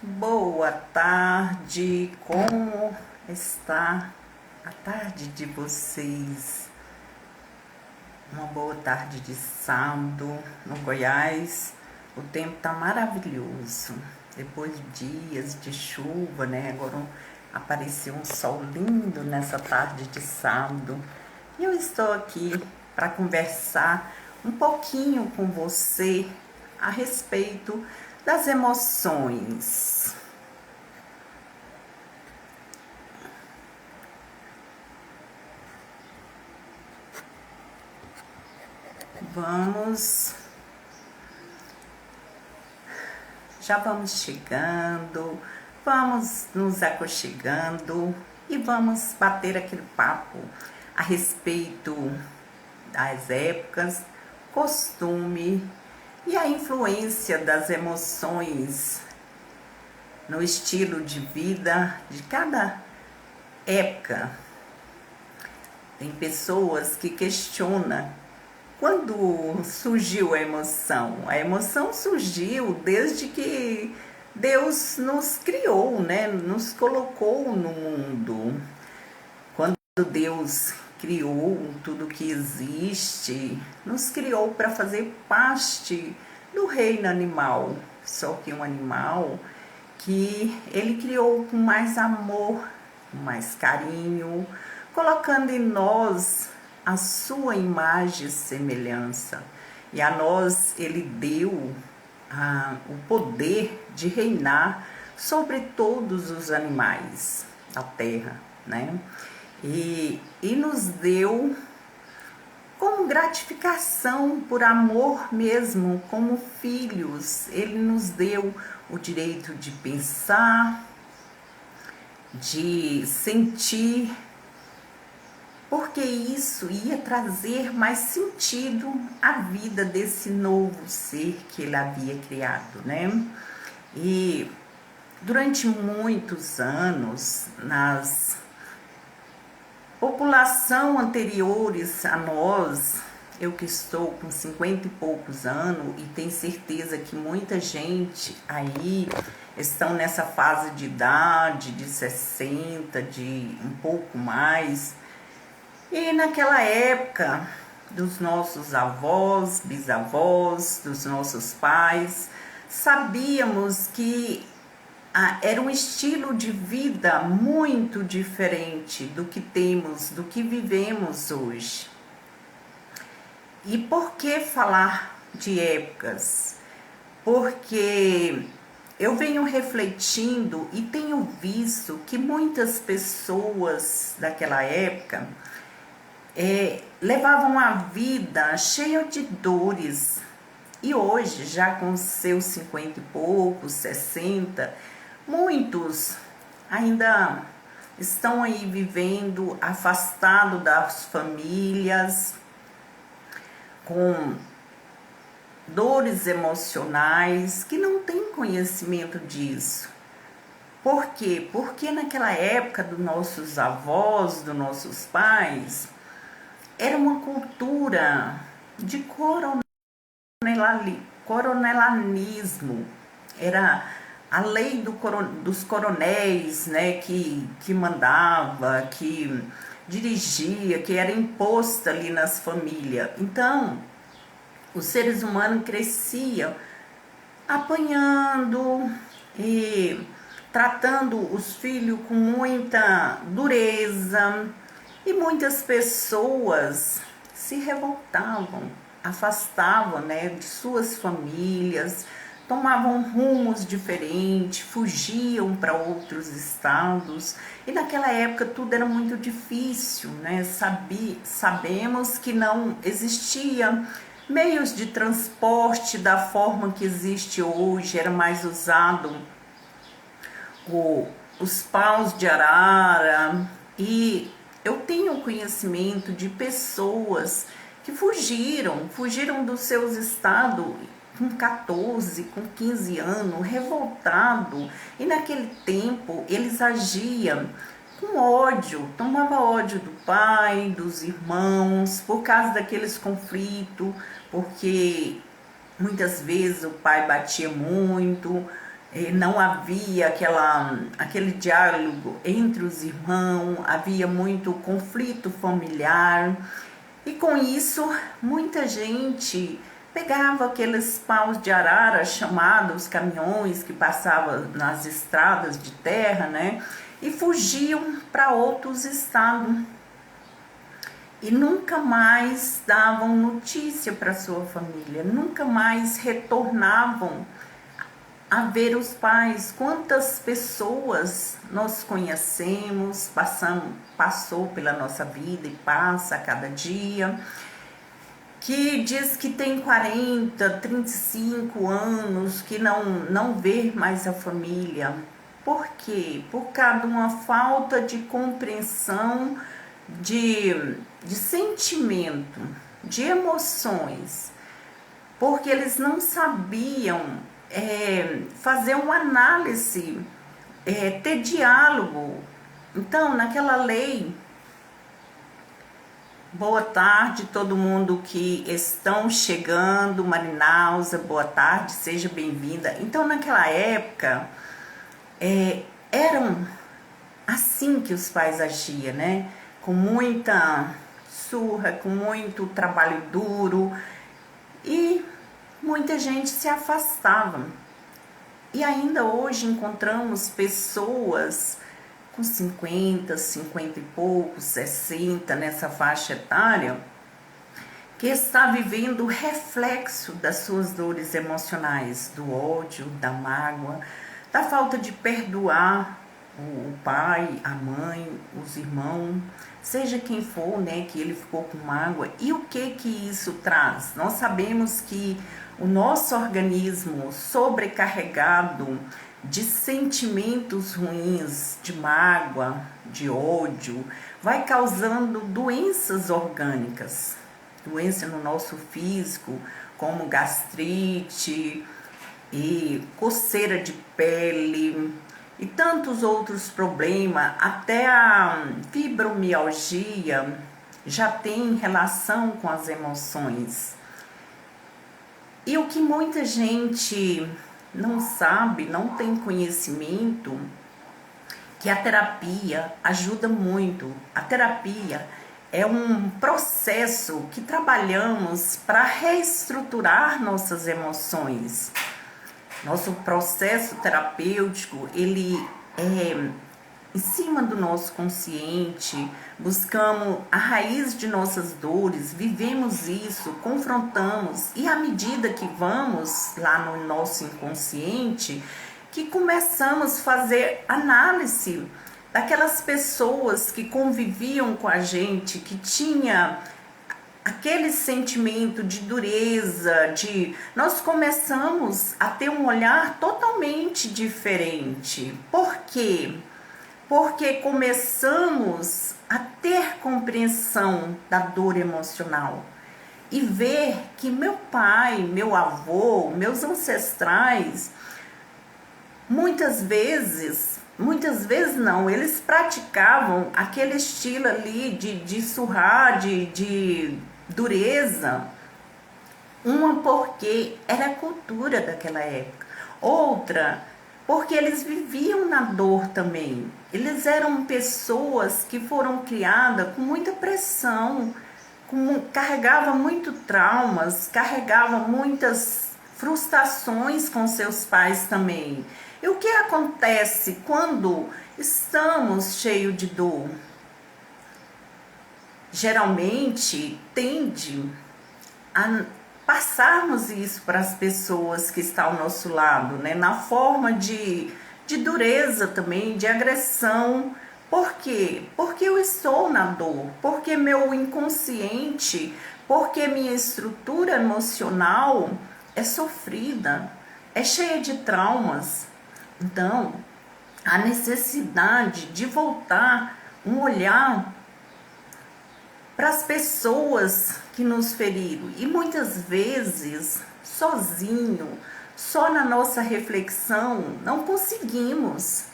Boa tarde, como está a tarde de vocês? Uma boa tarde de sábado no Goiás. O tempo tá maravilhoso. Depois de dias de chuva, né? Agora apareceu um sol lindo nessa tarde de sábado. E eu estou aqui para conversar um pouquinho com você a respeito das emoções. Já vamos chegando, vamos nos aconchegando e vamos bater aquele papo a respeito das épocas, costume e a influência das emoções no estilo de vida de cada época. Tem pessoas que questionam quando surgiu a emoção. A emoção surgiu desde que Deus nos criou, né? Nos colocou no mundo. Quando Deus criou tudo que existe, nos criou para fazer parte do reino animal. Só que um animal que ele criou com mais amor, com mais carinho, colocando em nós a sua imagem e semelhança. E a nós ele deu o poder de reinar sobre todos os animais da terra, né? E nos deu como gratificação, por amor mesmo, como filhos. Ele nos deu o direito de pensar, de sentir, porque isso ia trazer mais sentido à vida desse novo ser que ele havia criado, né? E durante muitos anos, nas população anteriores a nós, eu que estou com 50 e poucos anos e tenho certeza que muita gente aí estão nessa fase de idade, de 60, de um pouco mais. E naquela época dos nossos avós, bisavós, dos nossos pais, sabíamos que era um estilo de vida muito diferente do que temos, do que vivemos hoje. E por que falar de épocas? Porque eu venho refletindo e tenho visto que muitas pessoas daquela época levavam a vida cheia de dores. E hoje, já com seus 50 e poucos, 60, muitos ainda estão aí vivendo afastado das famílias, com dores emocionais, que não têm conhecimento disso. Por quê? Porque naquela época dos nossos avós, dos nossos pais, era uma cultura de coronelanismo. Era a lei dos coronéis, né, que mandava, que dirigia, que era imposta ali nas famílias. Então, os seres humanos cresciam apanhando e tratando os filhos com muita dureza, e muitas pessoas se revoltavam, afastavam, né, de suas famílias, tomavam rumos diferentes, fugiam para outros estados. E naquela época tudo era muito difícil, né? Sabemos que não existia meios de transporte da forma que existe hoje. Era mais usado os paus de arara. E eu tenho conhecimento de pessoas que fugiram dos seus estados com 14, com 15 anos, revoltado. E naquele tempo eles agiam com ódio, tomava ódio do pai, dos irmãos, por causa daqueles conflitos, porque muitas vezes o pai batia muito, não havia aquele diálogo entre os irmãos, havia muito conflito familiar. E com isso, muita gente pegava aqueles paus de arara chamados caminhões que passavam nas estradas de terra, né? E fugiam para outros estados. E nunca mais davam notícia para sua família, nunca mais retornavam a ver os pais. Quantas pessoas nós conhecemos, passou pela nossa vida e passa a cada dia, que diz que tem 40, 35 anos, que não vê mais a família. Por quê? Por causa de uma falta de compreensão, de sentimento, de emoções, porque eles não sabiam fazer uma análise, ter diálogo. Então, naquela lei, boa tarde todo mundo que estão chegando, Marinausa, boa tarde, seja bem-vinda. Então, naquela época, eram assim que os pais agiam, né? Com muita surra, com muito trabalho duro, e muita gente se afastava. E ainda hoje encontramos pessoas com 50, 50 e poucos, 60, nessa faixa etária, que está vivendo o reflexo das suas dores emocionais, do ódio, da mágoa, da falta de perdoar o pai, a mãe, os irmãos, seja quem for, né, que ele ficou com mágoa. E o que isso traz? Nós sabemos que o nosso organismo sobrecarregado de sentimentos ruins, de mágoa, de ódio, vai causando doenças orgânicas, doença no nosso físico, como gastrite e coceira de pele e tantos outros problemas. Até a fibromialgia já tem relação com as emoções. E o que muita gente não sabe, não tem conhecimento, que a terapia ajuda muito. A terapia é um processo que trabalhamos para reestruturar nossas emoções. Nosso processo terapêutico, ele é em cima do nosso consciente, buscamos a raiz de nossas dores, vivemos isso, confrontamos, e à medida que vamos lá no nosso inconsciente, que começamos a fazer análise daquelas pessoas que conviviam com a gente, que tinha aquele sentimento de dureza, nós começamos a ter um olhar totalmente diferente. Por quê? Porque começamos a ter compreensão da dor emocional e ver que meu pai, meu avô, meus ancestrais, muitas vezes não, eles praticavam aquele estilo ali de surrar, de dureza. Uma porque era a cultura daquela época, outra porque eles viviam na dor também. Eles eram pessoas que foram criadas com muita pressão, carregavam muito traumas, carregavam muitas frustrações com seus pais também. E o que acontece quando estamos cheios de dor? Geralmente tende a passarmos isso para as pessoas que estão ao nosso lado, né? Na forma de dureza também, de agressão. Por quê? Porque eu estou na dor, porque meu inconsciente, porque minha estrutura emocional é sofrida, é cheia de traumas. Então, a necessidade de voltar um olhar para as pessoas que nos feriram, e muitas vezes sozinho, só na nossa reflexão, não conseguimos.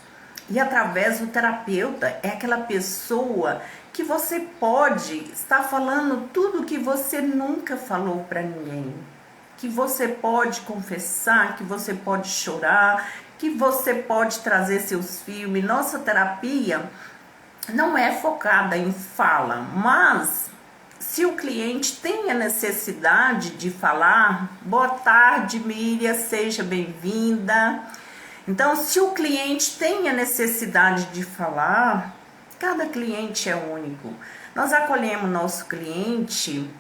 E através do terapeuta, é aquela pessoa que você pode estar falando tudo que você nunca falou para ninguém, que você pode confessar, que você pode chorar, que você pode trazer seus filmes. Nossa terapia não é focada em fala, mas se o cliente tem a necessidade de falar, boa tarde, Miriam, seja bem-vinda. Então, se o cliente tem a necessidade de falar, cada cliente é único. Nós acolhemos nosso cliente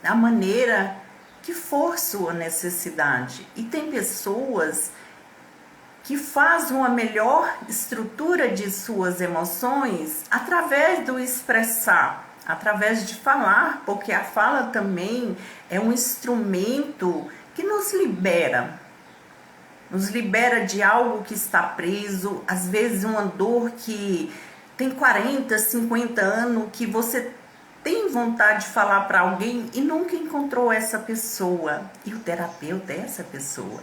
da maneira que for sua necessidade. E tem pessoas que fazem uma melhor estrutura de suas emoções através do expressar, através de falar, porque a fala também é um instrumento que nos libera de algo que está preso, às vezes uma dor que tem 40, 50 anos, que você tem vontade de falar para alguém e nunca encontrou essa pessoa. E o terapeuta é essa pessoa.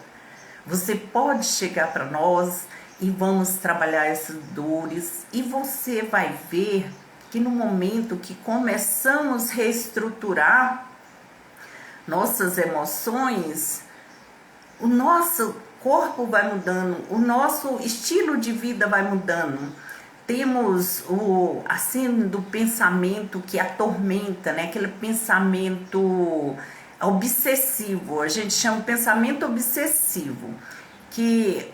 Você pode chegar para nós e vamos trabalhar essas dores e você vai ver que no momento que começamos a reestruturar nossas emoções, o nosso corpo vai mudando, o nosso estilo de vida vai mudando. Temos o assim do pensamento que atormenta, né? Aquele pensamento obsessivo, a gente chama de pensamento obsessivo, que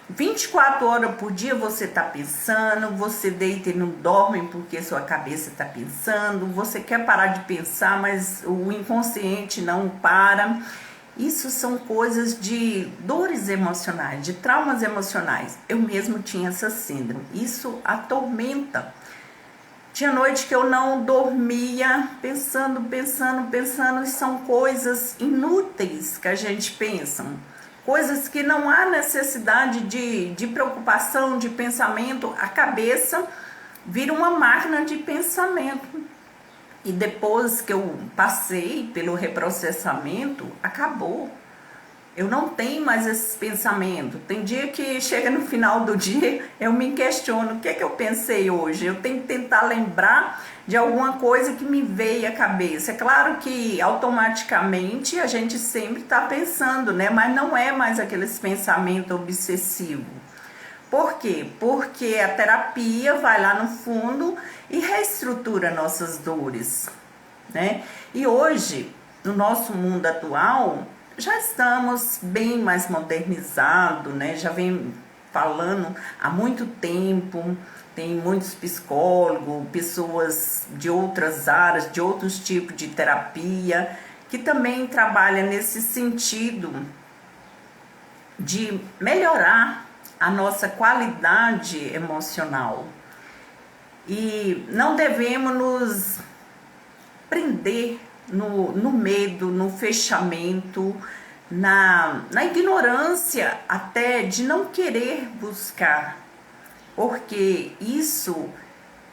24 horas por dia você está pensando, você deita e não dorme porque sua cabeça está pensando, você quer parar de pensar, mas o inconsciente não para. Isso são coisas de dores emocionais, de traumas emocionais. Eu mesmo tinha essa síndrome. Isso atormenta. Tinha noite que eu não dormia, pensando, e são coisas inúteis que a gente pensa. Coisas que não há necessidade de preocupação, de pensamento. A cabeça vira uma máquina de pensamento. E depois que eu passei pelo reprocessamento, acabou. Eu não tenho mais esse pensamento. Tem dia que chega no final do dia, eu me questiono, o que é que eu pensei hoje? Eu tenho que tentar lembrar de alguma coisa que me veio à cabeça. É claro que automaticamente a gente sempre está pensando, né? Mas não é mais aqueles pensamentos obsessivos. Por quê? Porque a terapia vai lá no fundo e reestrutura nossas dores, né? E hoje, no nosso mundo atual, já estamos bem mais modernizados, né? Já vem falando há muito tempo, tem muitos psicólogos, pessoas de outras áreas, de outros tipos de terapia, que também trabalham nesse sentido de melhorar a nossa qualidade emocional. E não devemos nos prender no medo, no fechamento, na ignorância até de não querer buscar, porque isso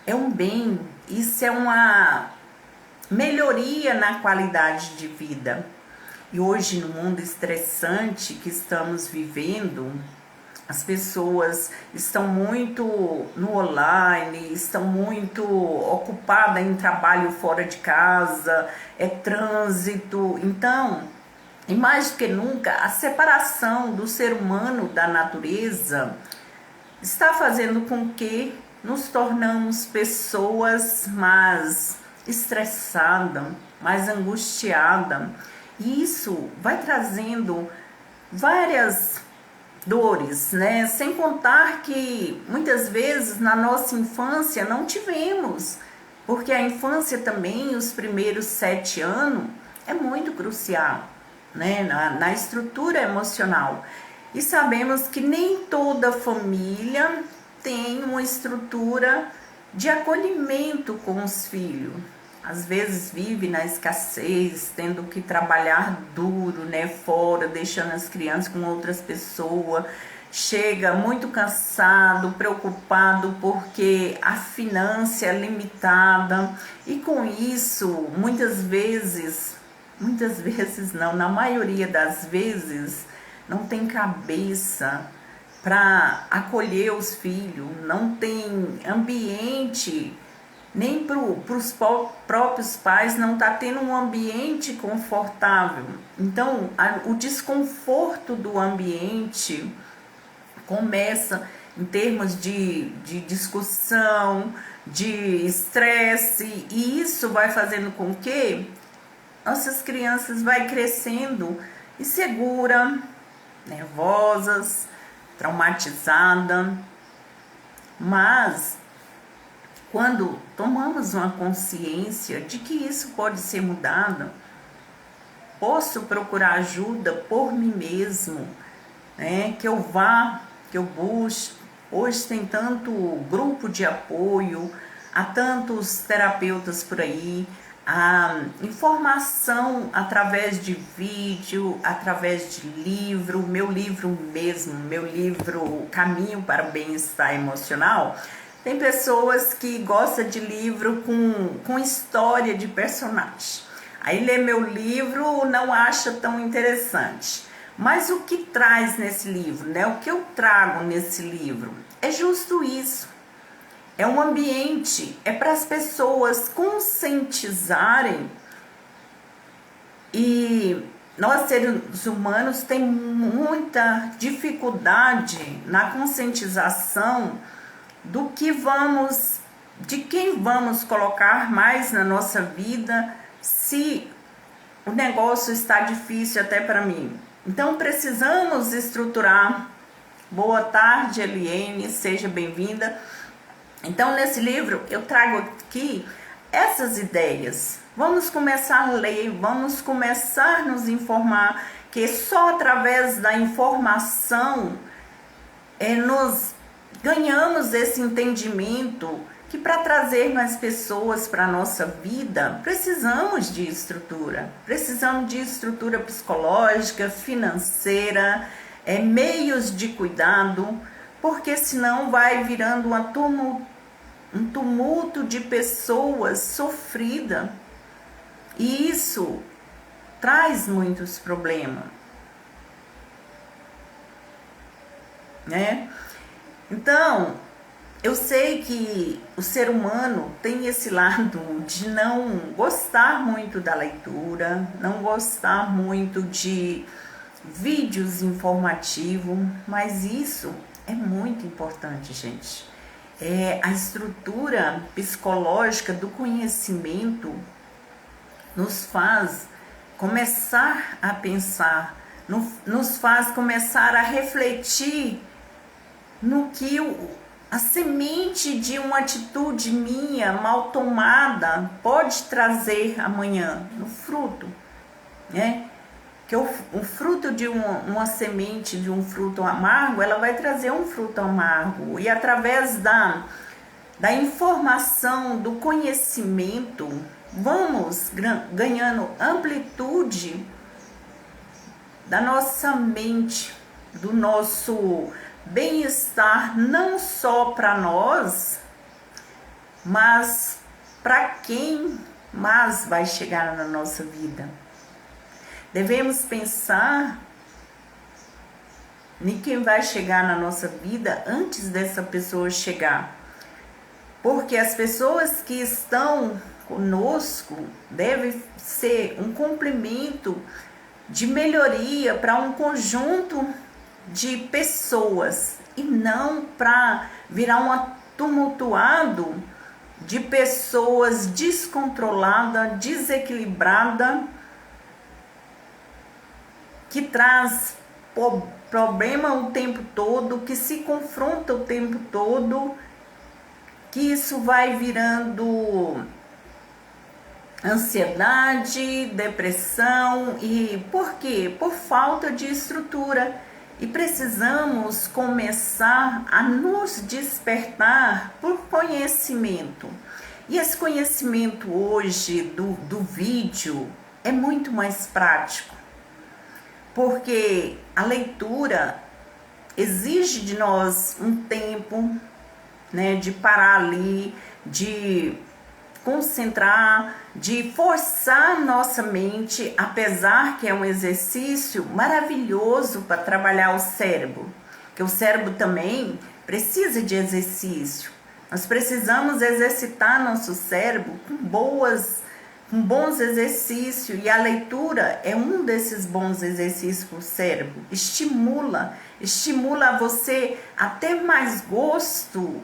é um bem, isso é uma melhoria na qualidade de vida. E hoje, no mundo estressante que estamos vivendo, as pessoas estão muito no online, estão muito ocupadas em trabalho fora de casa, é trânsito. Então, e mais do que nunca, a separação do ser humano da natureza está fazendo com que nos tornamos pessoas mais estressadas, mais angustiadas. E isso vai trazendo várias dores, né? Sem contar que muitas vezes na nossa infância não tivemos, porque a infância também, os primeiros 7 anos, é muito crucial, né? Na estrutura emocional. E sabemos que nem toda família tem uma estrutura de acolhimento com os filhos. Às vezes vive na escassez, tendo que trabalhar duro, né, fora, deixando as crianças com outras pessoas. Chega muito cansado, preocupado porque a finança é limitada. E com isso, muitas vezes não, na maioria das vezes, não tem cabeça para acolher os filhos, não tem ambiente. Nem para os próprios pais não está tendo um ambiente confortável. Então, o desconforto do ambiente começa em termos de discussão, de estresse, e isso vai fazendo com que nossas crianças vai crescendo insegura, nervosas, traumatizada. Mas quando tomamos uma consciência de que isso pode ser mudado, posso procurar ajuda por mim mesmo, que eu vá, que eu busque. Hoje tem tanto grupo de apoio, há tantos terapeutas por aí, a informação através de vídeo, através de livro, meu livro Caminho para o Bem-Estar Emocional. Tem pessoas que gostam de livro com história de personagem. Aí lê meu livro, não acha tão interessante. Mas o que traz nesse livro, o que eu trago nesse livro, é justo isso. É um ambiente, é para as pessoas conscientizarem. E nós, seres humanos, temos muita dificuldade na conscientização de quem vamos colocar mais na nossa vida, se o negócio está difícil até para mim. Então precisamos estruturar. Boa tarde, Eliane, seja bem-vinda. Então, nesse livro, eu trago aqui essas ideias. Vamos começar a ler, vamos começar a nos informar, que só através da informação nós ganhamos esse entendimento que para trazer mais pessoas para a nossa vida, precisamos de estrutura psicológica, financeira, meios de cuidado, porque senão vai virando um tumulto de pessoas sofridas, e isso traz muitos problemas, Então, eu sei que o ser humano tem esse lado de não gostar muito da leitura, não gostar muito de vídeos informativos, mas isso é muito importante, gente. A estrutura psicológica do conhecimento nos faz começar a pensar, nos faz começar a refletir no que a semente de uma atitude minha mal tomada pode trazer amanhã, no fruto, Que o fruto de uma semente de um fruto amargo, ela vai trazer um fruto amargo. E através da informação, do conhecimento, vamos ganhando amplitude da nossa mente, do nosso bem-estar, não só para nós, mas para quem mais vai chegar na nossa vida. Devemos pensar em quem vai chegar na nossa vida antes dessa pessoa chegar. Porque as pessoas que estão conosco devem ser um complemento de melhoria para um conjunto de pessoas, e não para virar um tumultuado de pessoas descontroladas, desequilibradas, que traz problema o tempo todo, que se confronta o tempo todo, que isso vai virando ansiedade, depressão. E por quê? Por falta de estrutura. E precisamos começar a nos despertar por conhecimento. E esse conhecimento hoje do vídeo é muito mais prático, porque a leitura exige de nós um tempo, de parar ali, de concentrar, de forçar nossa mente, apesar que é um exercício maravilhoso para trabalhar o cérebro, que o cérebro também precisa de exercício. Nós precisamos exercitar nosso cérebro com boas com bons exercícios, e a leitura é um desses bons exercícios para o cérebro. Estimula você a ter mais gosto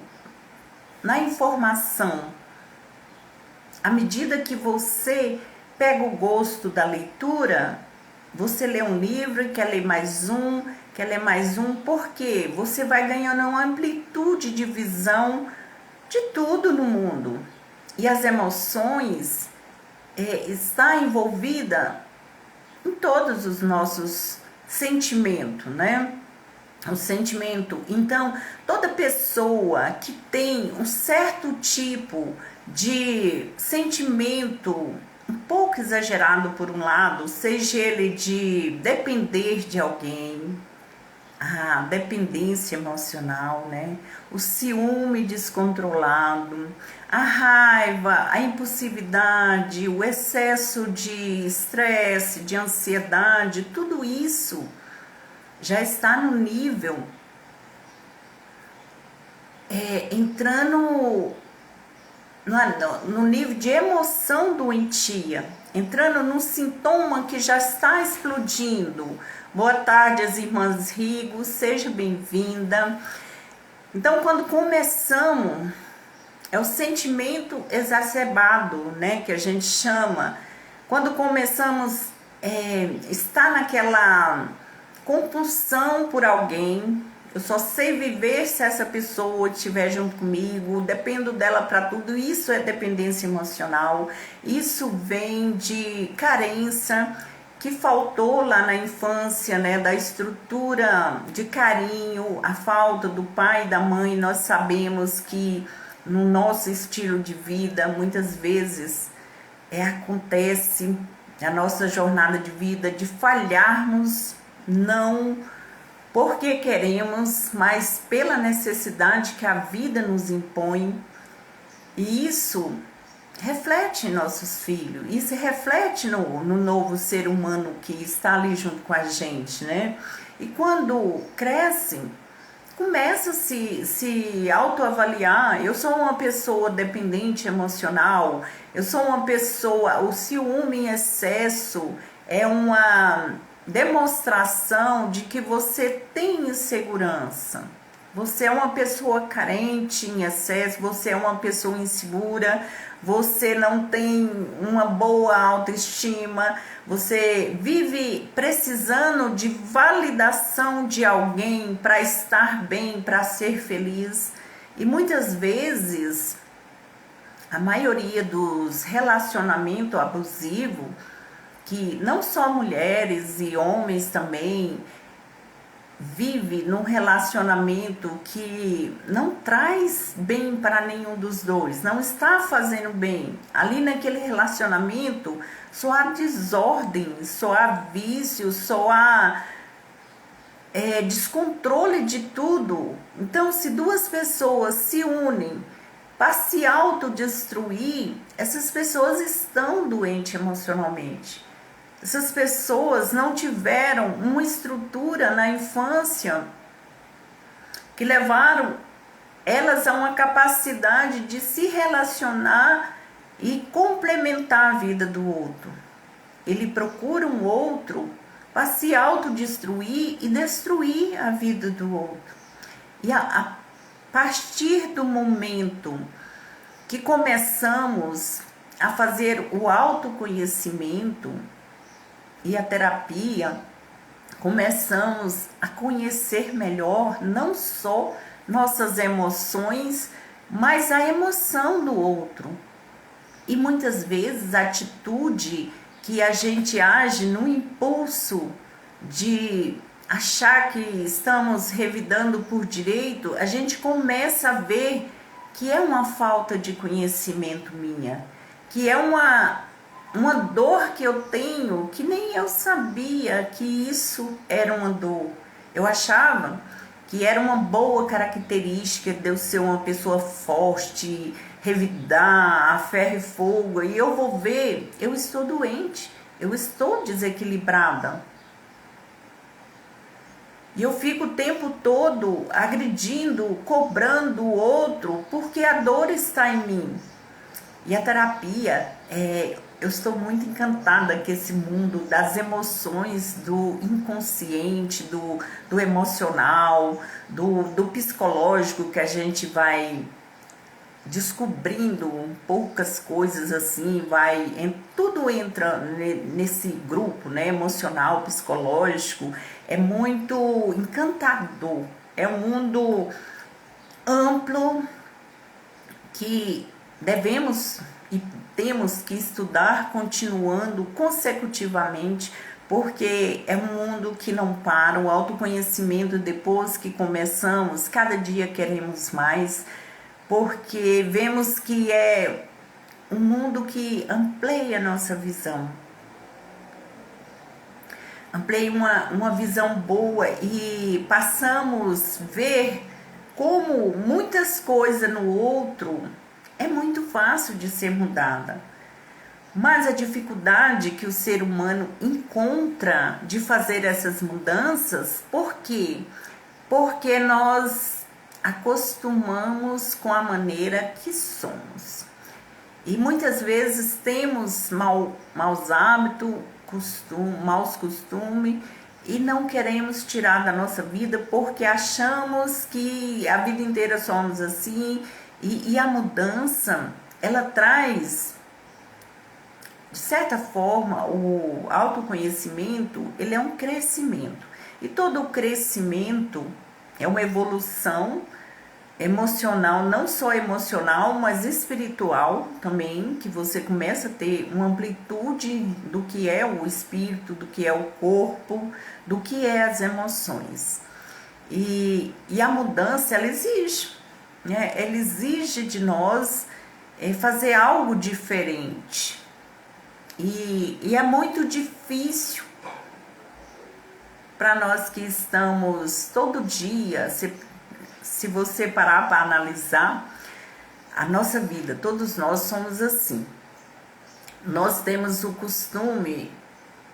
na informação. À medida que você pega o gosto da leitura, você lê um livro e quer ler mais um, porque você vai ganhando uma amplitude de visão de tudo no mundo. E as emoções está envolvida em todos os nossos sentimentos, né? O sentimento. Então, toda pessoa que tem um certo tipo de sentimento um pouco exagerado por um lado, seja ele de depender de alguém, a dependência emocional, né? O ciúme descontrolado, a raiva, a impulsividade, o excesso de estresse, de ansiedade, tudo isso já está no nível entrando no nível de emoção doentia, entrando num sintoma que já está explodindo. Boa tarde, as irmãs Rigo, seja bem-vinda. Então, quando começamos, é o sentimento exacerbado, né, que a gente chama. Quando começamos estar naquela compulsão por alguém, eu só sei viver se essa pessoa estiver junto comigo, dependo dela para tudo. Isso é dependência emocional, isso vem de carência que faltou lá na infância, né, da estrutura de carinho, a falta do pai e da mãe. Nós sabemos que no nosso estilo de vida, muitas vezes acontece a nossa jornada de vida de falharmos, não porque queremos, mas pela necessidade que a vida nos impõe. E isso reflete em nossos filhos, isso reflete no novo ser humano que está ali junto com a gente, né? E quando crescem, começa a se autoavaliar. Eu sou uma pessoa dependente emocional, eu sou uma pessoa, o ciúme em excesso é uma demonstração de que você tem insegurança. Você é uma pessoa carente em excesso, você é uma pessoa insegura, você não tem uma boa autoestima, você vive precisando de validação de alguém para estar bem, para ser feliz. E muitas vezes, a maioria dos relacionamentos abusivos, que não só mulheres e homens também vive num relacionamento que não traz bem para nenhum dos dois, não está fazendo bem. Ali naquele relacionamento só há desordem, só há vício, só há descontrole de tudo. Então, se duas pessoas se unem para se autodestruir, essas pessoas estão doentes emocionalmente. Essas pessoas não tiveram uma estrutura na infância que levaram elas a uma capacidade de se relacionar e complementar a vida do outro. Ele procura um outro para se autodestruir e destruir a vida do outro. E a partir do momento que começamos a fazer o autoconhecimento e a terapia, começamos a conhecer melhor não só nossas emoções, mas a emoção do outro. E muitas vezes a atitude que a gente age no impulso de achar que estamos revidando por direito, a gente começa a ver que é uma falta de conhecimento minha, que é uma dor que eu tenho, que nem eu sabia que isso era uma dor. Eu achava que era uma boa característica de eu ser uma pessoa forte, revidar, a ferro e fogo, e eu vou ver, eu estou doente, eu estou desequilibrada. E eu fico o tempo todo agredindo, cobrando o outro, porque a dor está em mim. E a terapia eu estou muito encantada com esse mundo das emoções, do inconsciente, do emocional, do psicológico, que a gente vai descobrindo poucas coisas assim, tudo entra nesse grupo, né, emocional, psicológico. É muito encantador, é um mundo amplo que devemos e temos que estudar continuando consecutivamente, porque é um mundo que não para. O autoconhecimento, depois que começamos, cada dia queremos mais, porque vemos que é um mundo que amplia a nossa visão, amplia uma visão boa, e passamos a ver como muitas coisas no outro é muito fácil de ser mudada. Mas a dificuldade que o ser humano encontra de fazer essas mudanças, por quê? Porque nós acostumamos com a maneira que somos. E muitas vezes temos maus hábitos, maus costumes, e não queremos tirar da nossa vida porque achamos que a vida inteira somos assim. E a mudança, ela traz, de certa forma, o autoconhecimento, ele é um crescimento. E todo crescimento é uma evolução emocional, não só emocional, mas espiritual também, que você começa a ter uma amplitude do que é o espírito, do que é o corpo, do que é as emoções. E a mudança, ela exige, né? Ela exige de nós fazer algo diferente. E é muito difícil para nós que estamos todo dia, se você parar para analisar a nossa vida, todos nós somos assim. Nós temos o costume,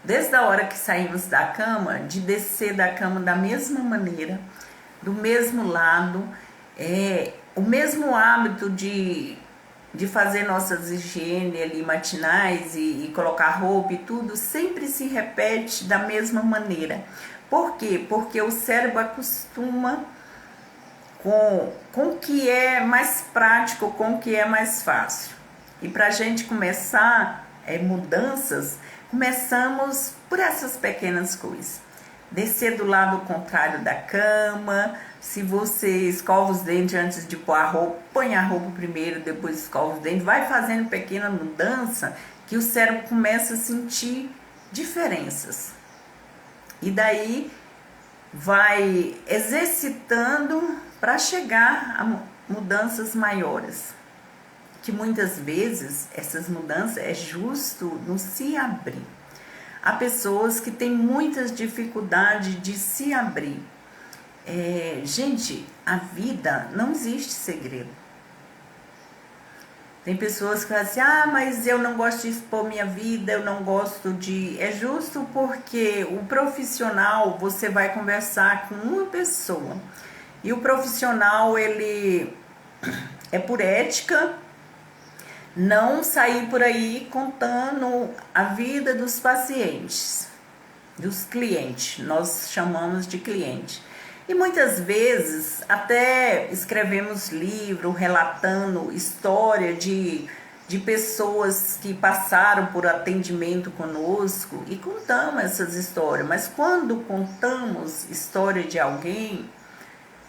desde a hora que saímos da cama, de descer da cama da mesma maneira, do mesmo lado, o mesmo hábito de fazer nossas higiene ali matinais e colocar roupa e tudo, sempre se repete da mesma maneira. Por quê? Porque o cérebro acostuma com o que é mais prático, com o que é mais fácil. E para a gente começar mudanças, começamos por essas pequenas coisas. Descer do lado contrário da cama. Se você escova os dentes antes de pôr a roupa, põe a roupa primeiro, depois escova os dentes. Vai fazendo pequena mudança que o cérebro começa a sentir diferenças. E daí vai exercitando para chegar a mudanças maiores. Que muitas vezes essas mudanças é justo no se abrir. Há pessoas que têm muitas dificuldades de se abrir. Gente, a vida não existe segredo. Tem pessoas que falam assim, mas eu não gosto de expor minha vida, eu não gosto de... É justo porque o profissional, você vai conversar com uma pessoa. E o profissional, ele é por ética, não sair por aí contando a vida dos pacientes, dos clientes. Nós chamamos de cliente. E muitas vezes até escrevemos livro relatando história de pessoas que passaram por atendimento conosco e contamos essas histórias. Mas quando contamos história de alguém,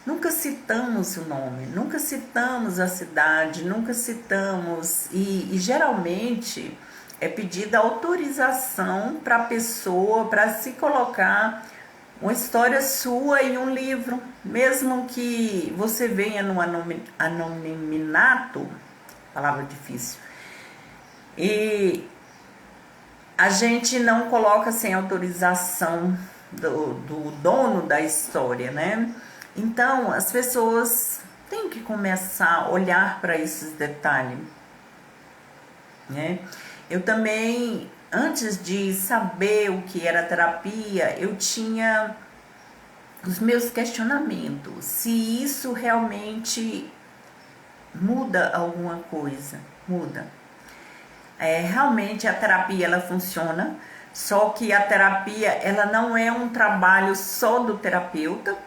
nunca citamos o nome, nunca citamos a cidade, nunca citamos. E geralmente é pedida autorização para a pessoa, para se colocar uma história sua em um livro, mesmo que você venha no anonimato, palavra difícil, e a gente não coloca sem autorização do dono da história, né? Então, as pessoas têm que começar a olhar para esses detalhes, né? Eu também, antes de saber o que era terapia, eu tinha os meus questionamentos, se isso realmente muda alguma coisa. Muda. Realmente a terapia ela funciona, só que a terapia ela não é um trabalho só do terapeuta.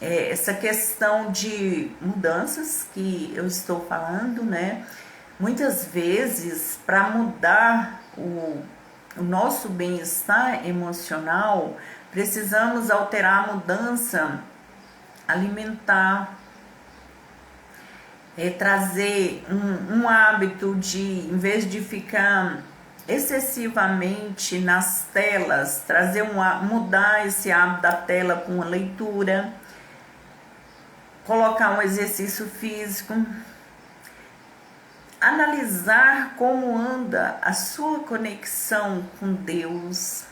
Essa questão de mudanças que eu estou falando, né? Muitas vezes, para mudar o nosso bem-estar emocional, precisamos alterar a mudança alimentar, trazer um hábito de, em vez de ficar excessivamente nas telas, mudar esse hábito da tela com uma leitura, colocar um exercício físico, analisar como anda a sua conexão com Deus.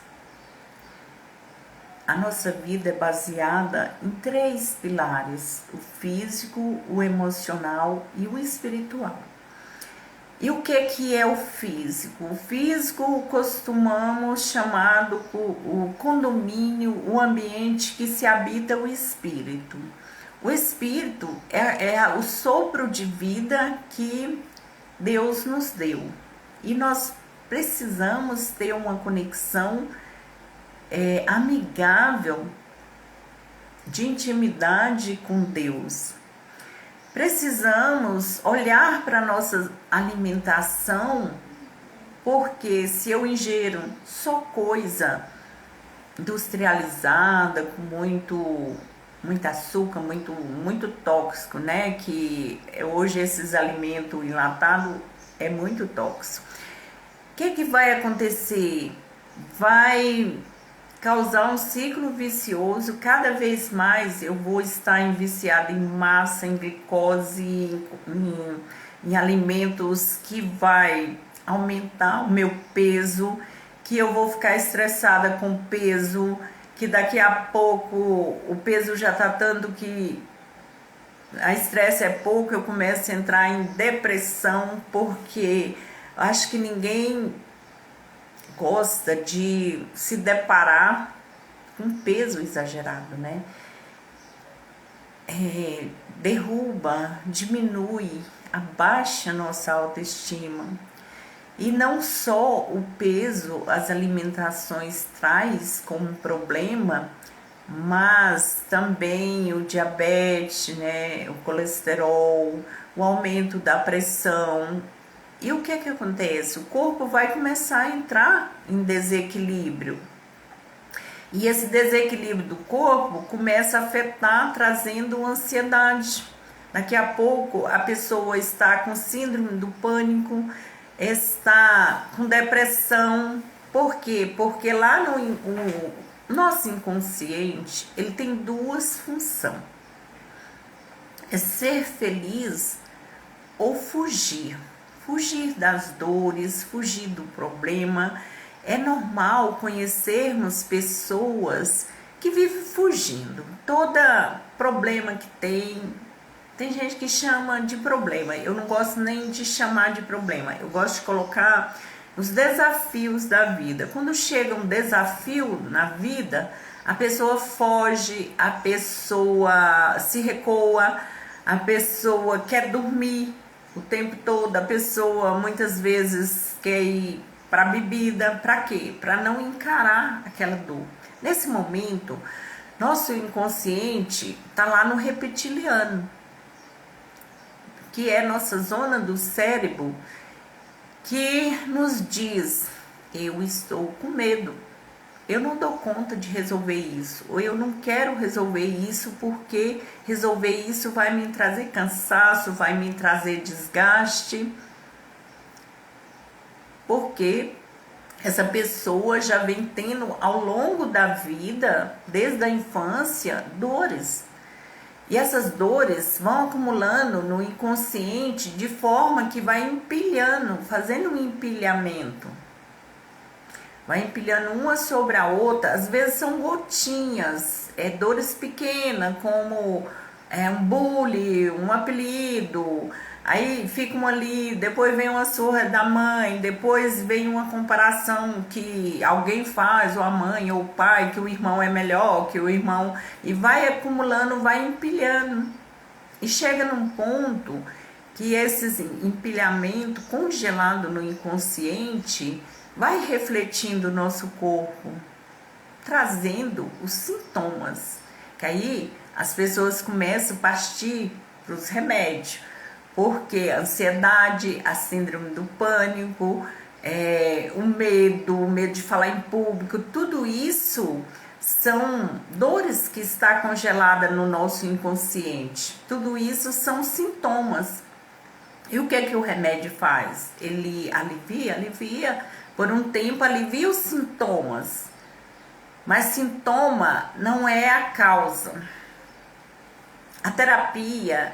A nossa vida é baseada em 3 pilares: o físico, o emocional e o espiritual. E o que é o físico? O físico costumamos chamar o condomínio, o ambiente que se habita o espírito. O espírito é o sopro de vida que Deus nos deu. E nós precisamos ter uma conexão amigável, de intimidade com Deus. Precisamos olhar para a nossa alimentação, porque se eu ingiro só coisa industrializada, com muito açúcar, muito tóxico, né? Que hoje esses alimentos enlatados é muito tóxico. O que vai acontecer? Vai causar um ciclo vicioso. Cada vez mais eu vou estar viciada em massa, em glicose, em alimentos que vai aumentar o meu peso, que eu vou ficar estressada com o peso, que daqui a pouco o peso já está tanto que a estresse é pouco, eu começo a entrar em depressão, porque acho que ninguém gosta de se deparar com peso exagerado, né? Derruba, diminui, abaixa nossa autoestima. E não só o peso, as alimentações traz como problema, mas também o diabetes, né? O colesterol, o aumento da pressão. E o que acontece? O corpo vai começar a entrar em desequilíbrio. E esse desequilíbrio do corpo começa a afetar, trazendo ansiedade. Daqui a pouco a pessoa está com síndrome do pânico, está com depressão. Por quê? Porque lá no nosso inconsciente, ele tem 2 funções. É ser feliz ou fugir. Fugir das dores, fugir do problema. É normal conhecermos pessoas que vivem fugindo. Todo problema que tem gente que chama de problema. Eu não gosto nem de chamar de problema. Eu gosto de colocar os desafios da vida. Quando chega um desafio na vida, a pessoa foge, a pessoa se recua, a pessoa quer dormir o tempo todo, a pessoa muitas vezes quer ir para bebida. Para quê? Para não encarar aquela dor. Nesse momento, nosso inconsciente está lá no reptiliano, que é nossa zona do cérebro, que nos diz: eu estou com medo, eu não dou conta de resolver isso, ou eu não quero resolver isso, porque resolver isso vai me trazer cansaço, vai me trazer desgaste, porque essa pessoa já vem tendo ao longo da vida, desde a infância, dores. E essas dores vão acumulando no inconsciente de forma que vai empilhando, fazendo um empilhamento. Vai empilhando uma sobre a outra. Às vezes são gotinhas, dores pequenas, como um bullying, um apelido. Aí ficam ali, depois vem uma surra da mãe, depois vem uma comparação que alguém faz, ou a mãe ou o pai, que o irmão é melhor, que o irmão... E vai acumulando, vai empilhando. E chega num ponto que esse empilhamento congelado no inconsciente vai refletindo o nosso corpo, trazendo os sintomas. Que aí as pessoas começam a partir para os remédios, porque a ansiedade, a síndrome do pânico, o medo de falar em público, tudo isso são dores que está congelada no nosso inconsciente. Tudo isso são sintomas. E o que é que o remédio faz? Ele alivia, por um tempo alivia os sintomas. Mas sintoma não é a causa. A terapia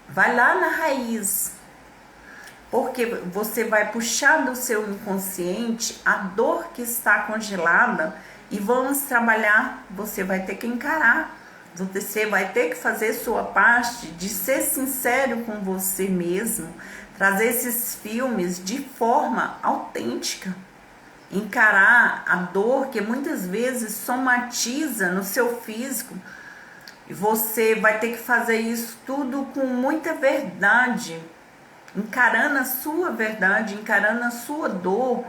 vai lá na raiz, porque você vai puxar do seu inconsciente a dor que está congelada e vamos trabalhar. Você vai ter que encarar, você vai ter que fazer sua parte de ser sincero com você mesmo, trazer esses filmes de forma autêntica, encarar a dor que muitas vezes somatiza no seu físico. E você vai ter que fazer isso tudo com muita verdade, encarando a sua verdade, encarando a sua dor,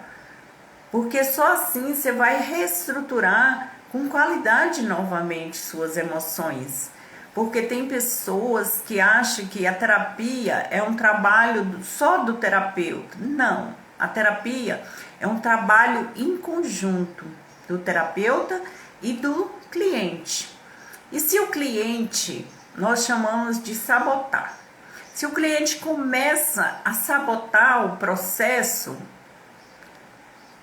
porque só assim você vai reestruturar com qualidade novamente suas emoções. Porque tem pessoas que acham que a terapia é um trabalho só do terapeuta. Não, a terapia é um trabalho em conjunto do terapeuta e do cliente. E se o cliente, nós chamamos de sabotar. Se o cliente começa a sabotar o processo,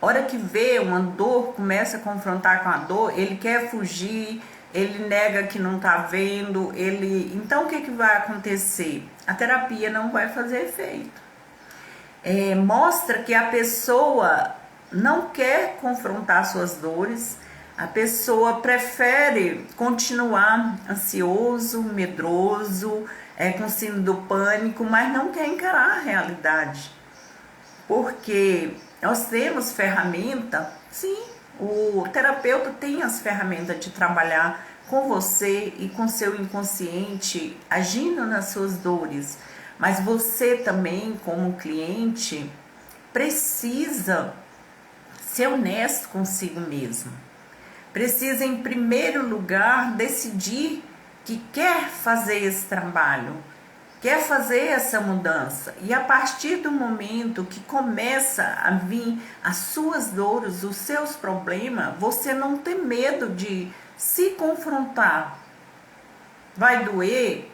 hora que vê uma dor, começa a confrontar com a dor, ele quer fugir, ele nega que não está vendo, então o que vai acontecer? A terapia não vai fazer efeito. Mostra que a pessoa não quer confrontar suas dores, a pessoa prefere continuar ansioso, medroso, com síndrome do pânico, mas não quer encarar a realidade. Porque nós temos ferramenta, sim, o terapeuta tem as ferramentas de trabalhar com você e com seu inconsciente, agindo nas suas dores. Mas você também, como cliente, precisa ser honesto consigo mesmo. Precisa, em primeiro lugar, decidir que quer fazer esse trabalho, quer fazer essa mudança. E a partir do momento que começa a vir as suas dores, os seus problemas, você não tem medo de se confrontar. Vai doer?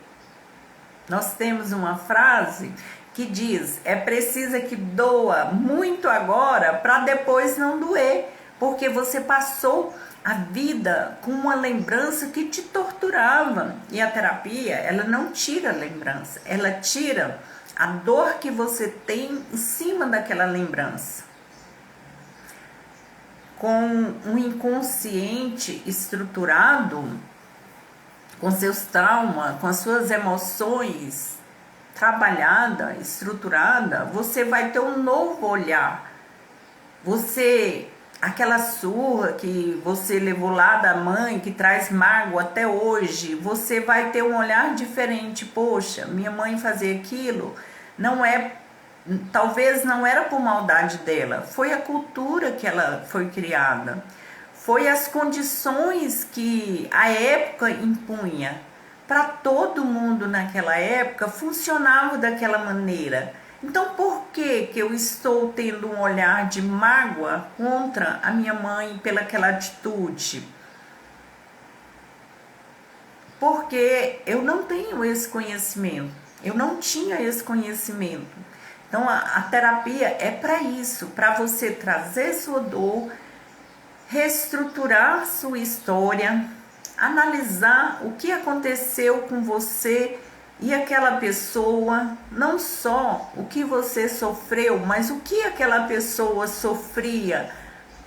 Nós temos uma frase que diz: é preciso que doa muito agora para depois não doer, porque você passou a vida com uma lembrança que te torturava. E a terapia, ela não tira a lembrança, ela tira a dor que você tem em cima daquela lembrança. Com um inconsciente estruturado, com seus traumas, com as suas emoções trabalhada, estruturada, você vai ter um novo olhar. Aquela surra que você levou lá da mãe, que traz mágoa até hoje, você vai ter um olhar diferente. Poxa, minha mãe fazia aquilo, talvez não era por maldade dela, foi a cultura que ela foi criada, foi as condições que a época impunha. Para todo mundo naquela época funcionava daquela maneira. Então, por que eu estou tendo um olhar de mágoa contra a minha mãe pelaquela atitude? Porque eu não tenho esse conhecimento. Eu não tinha esse conhecimento. Então, a terapia é para isso, para você trazer sua dor, reestruturar sua história, analisar o que aconteceu com você e aquela pessoa, não só o que você sofreu, mas o que aquela pessoa sofria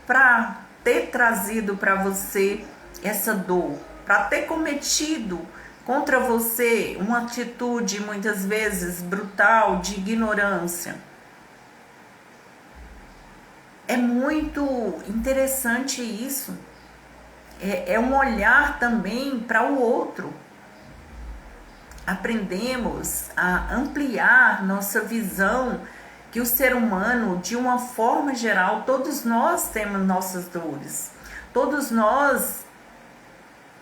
para ter trazido para você essa dor, para ter cometido contra você uma atitude muitas vezes brutal de ignorância. É muito interessante isso. É um olhar também para o outro. aprendemos a ampliar nossa visão que o ser humano, de uma forma geral, todos nós temos nossas dores. Todos nós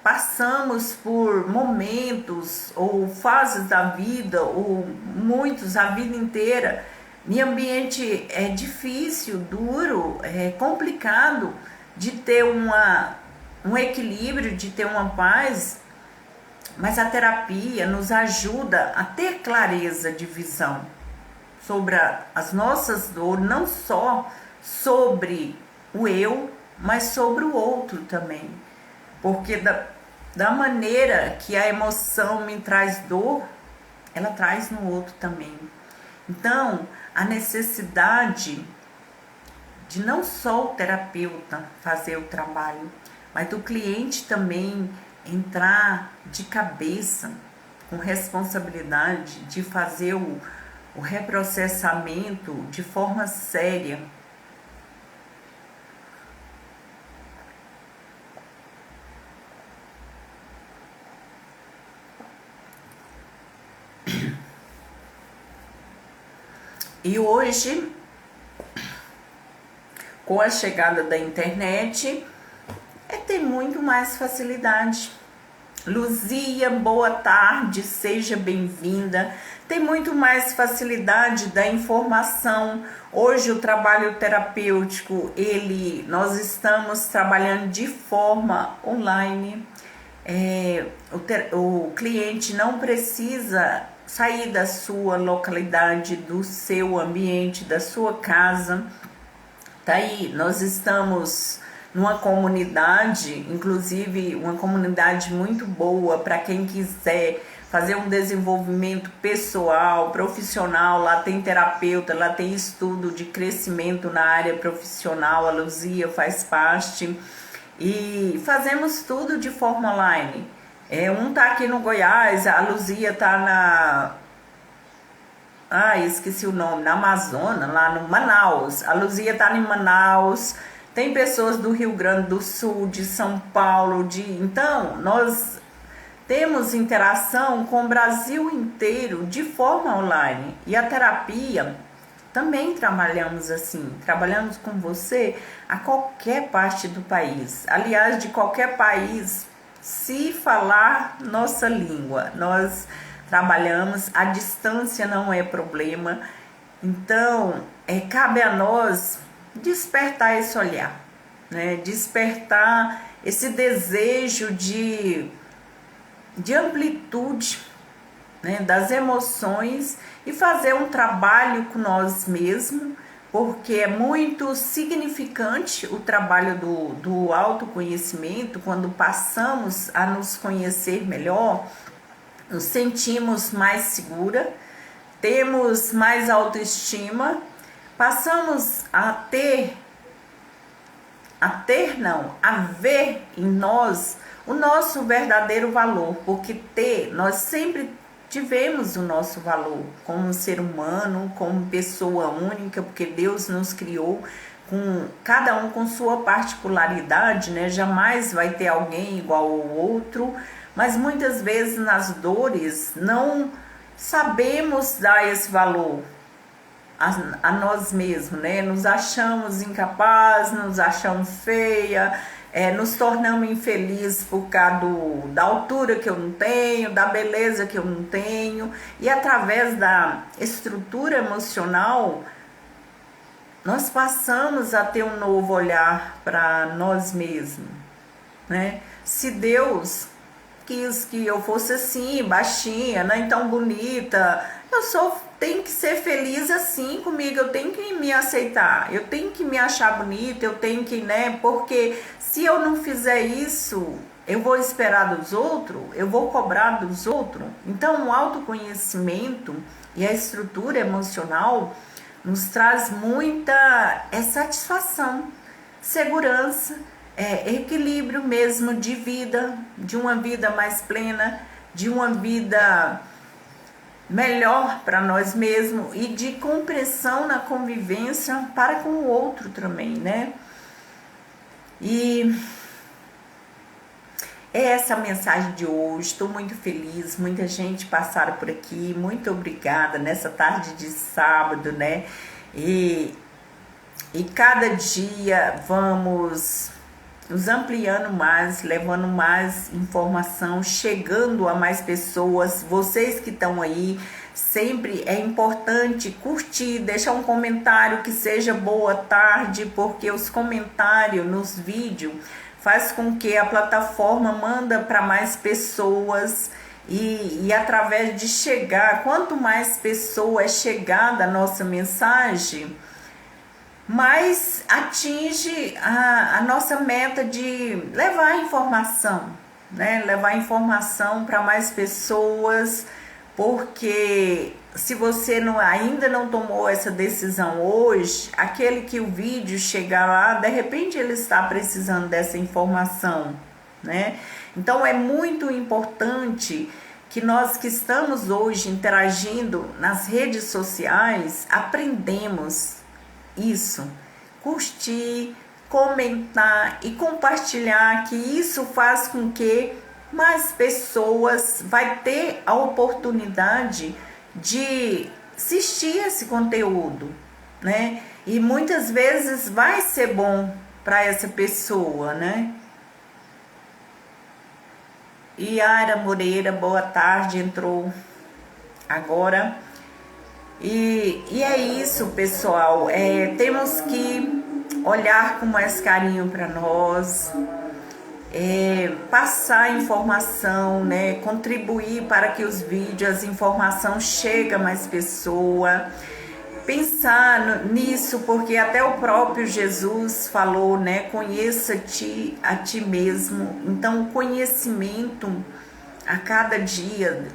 passamos por momentos ou fases da vida, ou muitos a vida inteira, em ambiente difícil, duro, complicado, de ter um equilíbrio, de ter uma paz, mas a terapia nos ajuda a ter clareza de visão sobre as nossas dores, não só sobre o eu, mas sobre o outro também. Porque da maneira que a emoção me traz dor, ela traz no outro também. Então, a necessidade de não só o terapeuta fazer o trabalho, mas do cliente também entrar de cabeça, com responsabilidade de fazer o reprocessamento de forma séria. E hoje, com a chegada da internet, tem muito mais facilidade. Luzia, boa tarde, seja bem-vinda. Tem muito mais facilidade da informação. Hoje o trabalho terapêutico, nós estamos trabalhando de forma online. O cliente não precisa sair da sua localidade, do seu ambiente, da sua casa. Tá aí, nós estamos numa comunidade, inclusive uma comunidade muito boa para quem quiser fazer um desenvolvimento pessoal, profissional. Lá tem terapeuta, lá tem estudo de crescimento na área profissional, a Luzia faz parte, e fazemos tudo de forma online. Um tá aqui no Goiás, a Luzia tá esqueci o nome, na Amazonas, lá no Manaus. A Luzia tá em Manaus. Tem pessoas do Rio Grande do Sul, de São Paulo, então nós temos interação com o Brasil inteiro de forma online. E a terapia também trabalhamos assim, trabalhamos com você a qualquer parte do país. Aliás, de qualquer país, se falar nossa língua, nós trabalhamos, a distância não é problema. Então, cabe a nós despertar esse olhar, né? Despertar esse desejo de amplitude, né? Das emoções, e fazer um trabalho com nós mesmos, porque é muito significante o trabalho do autoconhecimento. Quando passamos a nos conhecer melhor, nos sentimos mais segura, temos mais autoestima, passamos a ver em nós o nosso verdadeiro valor, porque nós sempre tivemos o nosso valor como ser humano, como pessoa única, porque Deus nos criou com cada um com sua particularidade, né? Jamais vai ter alguém igual ao outro, mas muitas vezes nas dores não sabemos dar esse valor a nós mesmos, né? Nos achamos incapazes, nos achamos feia, nos tornamos infelizes por causa da altura que eu não tenho, da beleza que eu não tenho. E através da estrutura emocional, nós passamos a ter um novo olhar para nós mesmos, né? Se Deus quis que eu fosse assim, baixinha, nem tão bonita, tenho que ser feliz assim comigo, eu tenho que me aceitar, eu tenho que me achar bonita, eu tenho que, né? Porque se eu não fizer isso, eu vou esperar dos outros, eu vou cobrar dos outros. Então, o autoconhecimento e a estrutura emocional nos traz muita satisfação, segurança, equilíbrio mesmo de vida, de uma vida mais plena, de uma vida melhor para nós mesmos e de compreensão na convivência para com o outro também, né? E É essa a mensagem de hoje. Estou muito feliz, muita gente passaram por aqui. Muito obrigada nessa tarde de sábado, né? E cada dia vamos nos ampliando mais, levando mais informação, chegando a mais pessoas. Vocês que estão aí, sempre é importante curtir, deixar um comentário que seja boa tarde, porque os comentários nos vídeos faz com que a plataforma manda para mais pessoas e através de chegar, quanto mais pessoa é chegada a nossa mensagem, mais atinge a nossa meta de levar informação, né? Levar informação para mais pessoas, porque se você ainda não tomou essa decisão hoje, aquele que o vídeo chegar lá, de repente ele está precisando dessa informação, né? Então é muito importante que nós que estamos hoje interagindo nas redes sociais, aprendemos isso, curtir, comentar e compartilhar, que isso faz com que mais pessoas vai ter a oportunidade de assistir esse conteúdo, né? E muitas vezes vai ser bom para essa pessoa, né? Yara Moreira, boa tarde, entrou agora. E é isso, pessoal. Temos que olhar com mais carinho para nós, passar informação, né? Contribuir para que os vídeos, as informações cheguem a mais pessoas. Pensar nisso, porque até o próprio Jesus falou, né? Conheça-te a ti mesmo. Então, o conhecimento a cada dia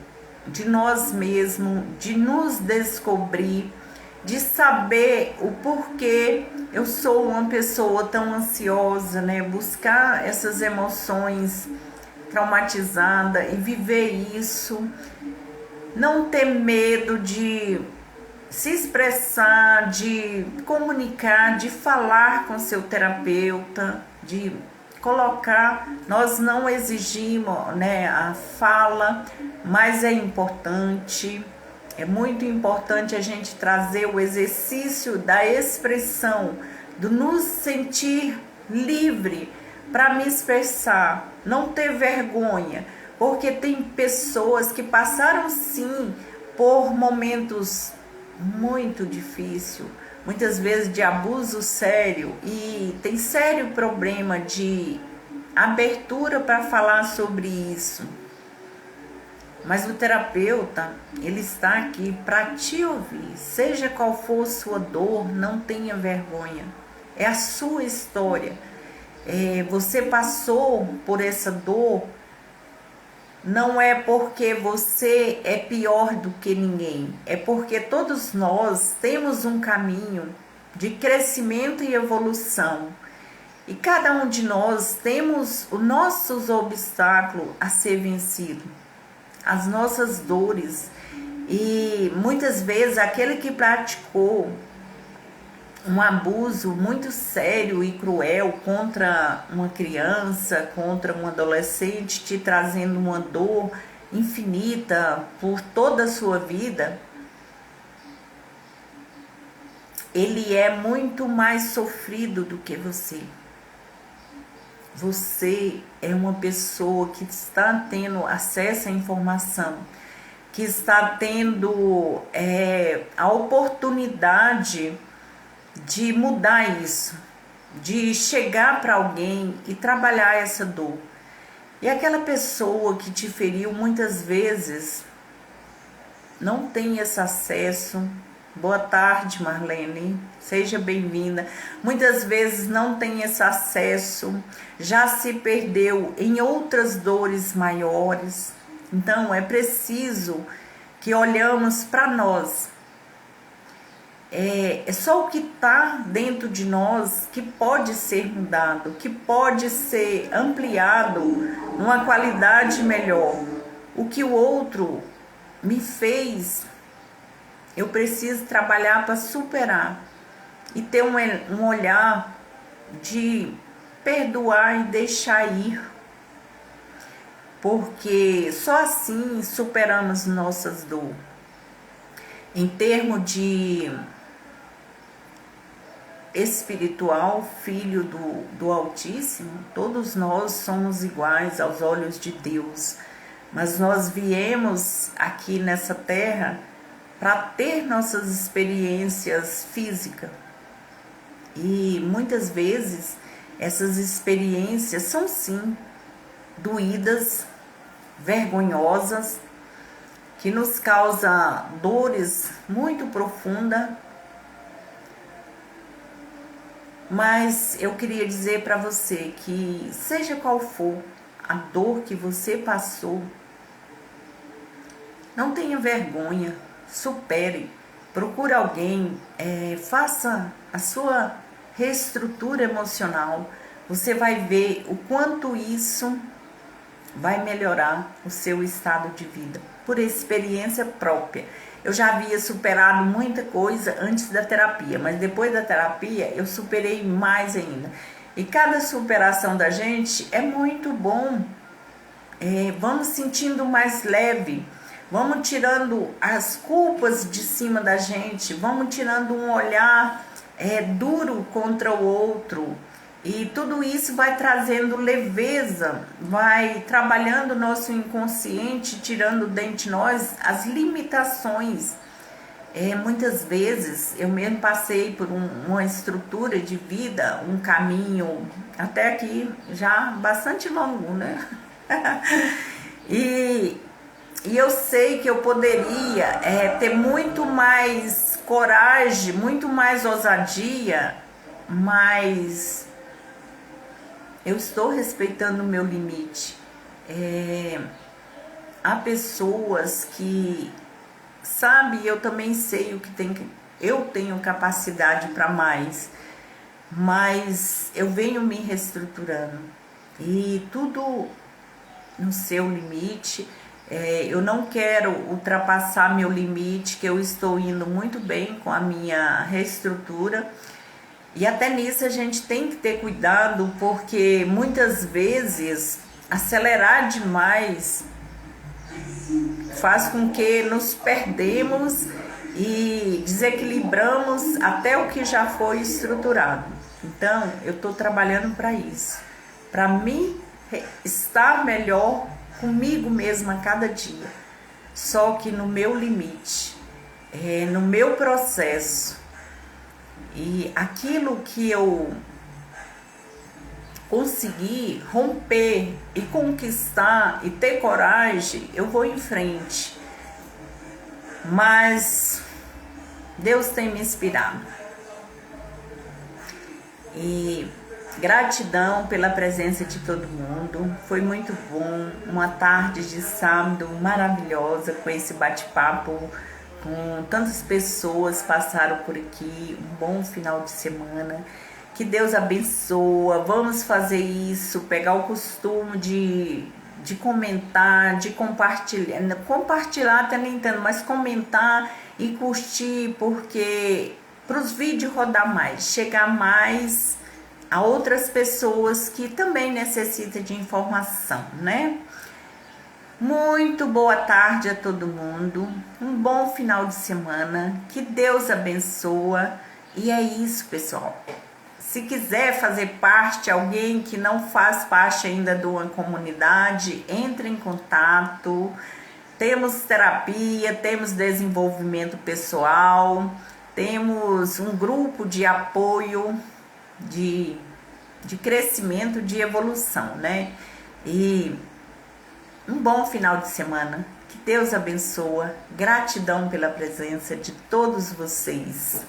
de nós mesmos, de nos descobrir, de saber o porquê eu sou uma pessoa tão ansiosa, né? Buscar essas emoções traumatizadas e viver isso, não ter medo de se expressar, de comunicar, de falar com seu terapeuta, de colocar. Nós não exigimos, né, a fala, mas é importante, é muito importante a gente trazer o exercício da expressão, do nos sentir livre para me expressar, não ter vergonha, porque tem pessoas que passaram sim por momentos muito difíceis, muitas vezes de abuso sério, e tem sério problema de abertura para falar sobre isso. Mas o terapeuta, ele está aqui para te ouvir, seja qual for sua dor, não tenha vergonha, é a sua história. Você passou por essa dor, não é porque você é pior do que ninguém, é porque todos nós temos um caminho de crescimento e evolução. E cada um de nós temos os nossos obstáculos a ser vencido, as nossas dores. E muitas vezes aquele que praticou um abuso muito sério e cruel contra uma criança, contra um adolescente, te trazendo uma dor infinita por toda a sua vida, ele é muito mais sofrido do que você. Você é uma pessoa que está tendo acesso à informação, que está tendo a oportunidade de mudar isso, de chegar para alguém e trabalhar essa dor. E aquela pessoa que te feriu muitas vezes não tem esse acesso. Boa tarde, Marlene, seja bem-vinda. Muitas vezes não tem esse acesso, já se perdeu em outras dores maiores. Então é preciso que olhamos para nós. É só o que está dentro de nós que pode ser mudado, que pode ser ampliado numa qualidade melhor. O que o outro me fez, eu preciso trabalhar para superar e ter um olhar de perdoar e deixar ir. porque só assim superamos nossas dores. Em termos de espiritual, filho do Altíssimo, todos nós somos iguais aos olhos de Deus, mas nós viemos aqui nessa terra para ter nossas experiências físicas, e muitas vezes essas experiências são sim doídas, vergonhosas, que nos causa dores muito profundas. Mas eu queria dizer para você que, seja qual for a dor que você passou, não tenha vergonha, supere, procure alguém, faça a sua reestrutura emocional. Você vai ver o quanto isso vai melhorar o seu estado de vida, por experiência própria. Eu já havia superado muita coisa antes da terapia, mas depois da terapia eu superei mais ainda. E cada superação da gente é muito bom. Vamos sentindo mais leve, vamos tirando as culpas de cima da gente, vamos tirando um olhar duro contra o outro. E tudo isso vai trazendo leveza, vai trabalhando o nosso inconsciente, tirando de nós as limitações. Muitas vezes eu mesmo passei por uma estrutura de vida, um caminho até aqui já bastante longo, né? E eu sei que eu poderia ter muito mais coragem, muito mais ousadia, mas eu estou respeitando o meu limite. Há pessoas que, sabe, eu também sei o que tem que... Eu tenho capacidade para mais, mas eu venho me reestruturando. E tudo no seu limite. Eu não quero ultrapassar meu limite, que eu estou indo muito bem com a minha reestrutura. E até nisso a gente tem que ter cuidado, porque muitas vezes acelerar demais faz com que nos perdemos e desequilibramos até o que já foi estruturado. Então, eu estou trabalhando para isso, para mim estar melhor comigo mesma a cada dia, só que no meu limite, no meu processo. E aquilo que eu conseguir romper e conquistar e ter coragem, eu vou em frente. Mas Deus tem me inspirado. E gratidão pela presença de todo mundo. Foi muito bom. Uma tarde de sábado maravilhosa com esse bate-papo. Com tantas pessoas passaram por aqui, um bom final de semana, que Deus abençoa. Vamos fazer isso, pegar o costume de comentar, de compartilhar até nem tanto, mas comentar e curtir, porque para os vídeos rodar mais, chegar mais a outras pessoas que também necessitam de informação, né? Muito boa tarde a todo mundo, um bom final de semana, que Deus abençoa. E é isso, pessoal. Se quiser fazer parte, alguém que não faz parte ainda de uma comunidade, entre em contato. Temos terapia, temos desenvolvimento pessoal, temos um grupo de apoio, de crescimento, de evolução, né? E um bom final de semana, que Deus abençoa, gratidão pela presença de todos vocês.